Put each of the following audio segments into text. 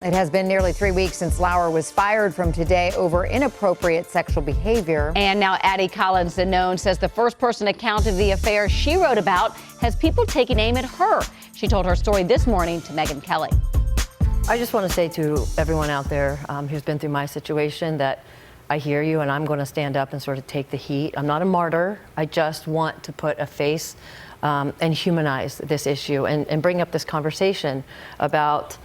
It has been nearly 3 weeks since Lauer was fired from Today over inappropriate sexual behavior. And now Addie Collins Zinone says the first-person account of the affair she wrote about has people taking aim at her. She told her story this morning to Megyn Kelly. I just want to say to everyone out there who's been through my situation that I hear you, and I'm going to stand up and sort of take the heat. I'm not a martyr. I just want to put a face and humanize this issue and bring up this conversation about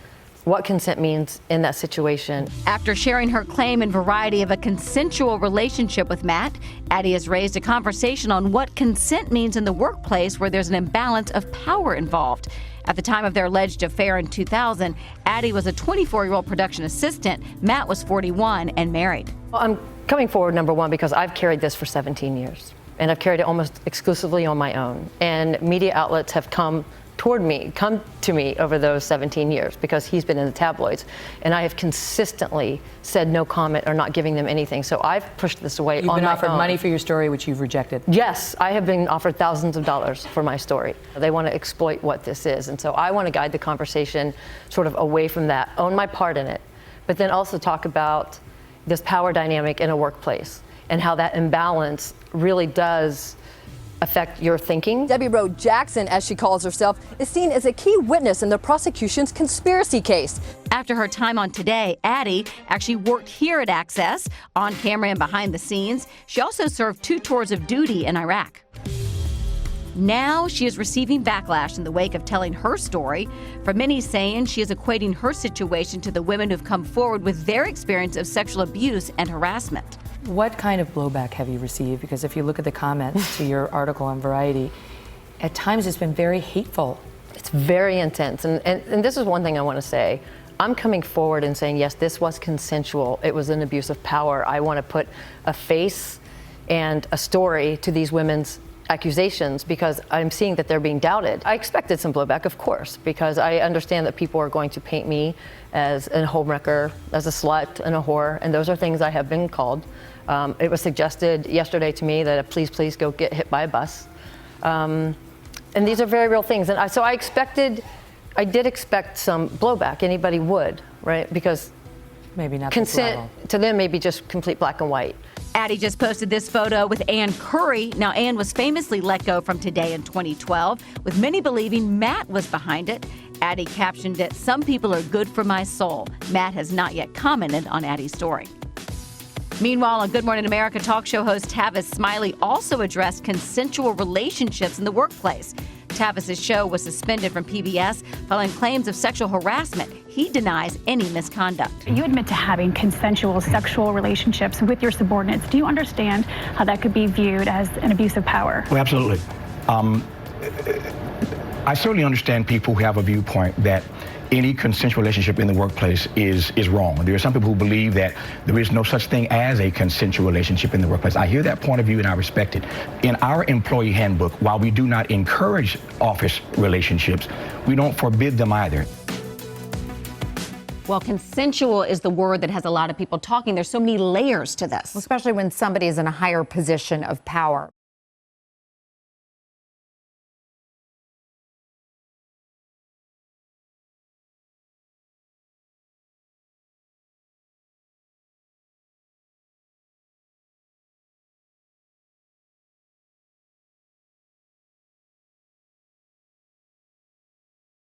what consent means in that situation. After sharing her claim in Variety of a consensual relationship with Matt, Addie has raised a conversation on what consent means in the workplace where there's an imbalance of power involved. At the time of their alleged affair in 2000, Addie was a 24-year-old production assistant. Matt was 41 and married. Well, I'm coming forward, number one, because I've carried this for 17 years, and I've carried it almost exclusively on my own. And media outlets have come to me over those 17 years because he's been in the tabloids, and I have consistently said no comment or not giving them anything. So I've pushed this away on my own. You've been offered money for your story, which you've rejected. Yes, I have been offered thousands of dollars for my story. They want to exploit what this is, and so I want to guide the conversation sort of away from that, own my part in it, but then also talk about this power dynamic in a workplace and how that imbalance really does affect your thinking. Debbie Rowe Jackson, as she calls herself, is seen as a key witness in the prosecution's conspiracy case. After her time on Today, Addie actually worked here at Access, on camera and behind the scenes. She also served 2 tours of duty in Iraq. Now she is receiving backlash in the wake of telling her story. For many saying she is equating her situation to the women who've come forward with their experience of sexual abuse and harassment. What kind of blowback have you received? Because if you look at the comments to your article on Variety, at times it's been very hateful. It's very intense. And this is one thing I want to say. I'm coming forward and saying, yes, this was consensual. It was an abuse of power. I want to put a face and a story to these women's accusations because I'm seeing that they're being doubted. I expected some blowback, of course, because I understand that people are going to paint me as a homewrecker, as a slut and a whore, and those are things I have been called. It was suggested yesterday to me that please go get hit by a bus. And these are very real things. And so I did expect some blowback. Anybody would, right? Because maybe not consent to them may be just complete black and white. Addie just posted this photo with Ann Curry. Now, Ann was famously let go from Today in 2012, with many believing Matt was behind it. Addie captioned it, "Some people are good for my soul." Matt has not yet commented on Addie's story. Meanwhile, on Good Morning America talk show host Tavis Smiley also addressed consensual relationships in the workplace. Tavis's show was suspended from PBS following claims of sexual harassment. He denies any misconduct. You admit to having consensual sexual relationships with your subordinates. Do you understand how that could be viewed as an abuse of power? Well, absolutely. I certainly understand people who have a viewpoint that any consensual relationship in the workplace is wrong. There are some people who believe that there is no such thing as a consensual relationship in the workplace. I hear that point of view and I respect it. In our employee handbook, while we do not encourage office relationships, we don't forbid them either. Well, consensual is the word that has a lot of people talking. There's so many layers to this. Especially when somebody is in a higher position of power.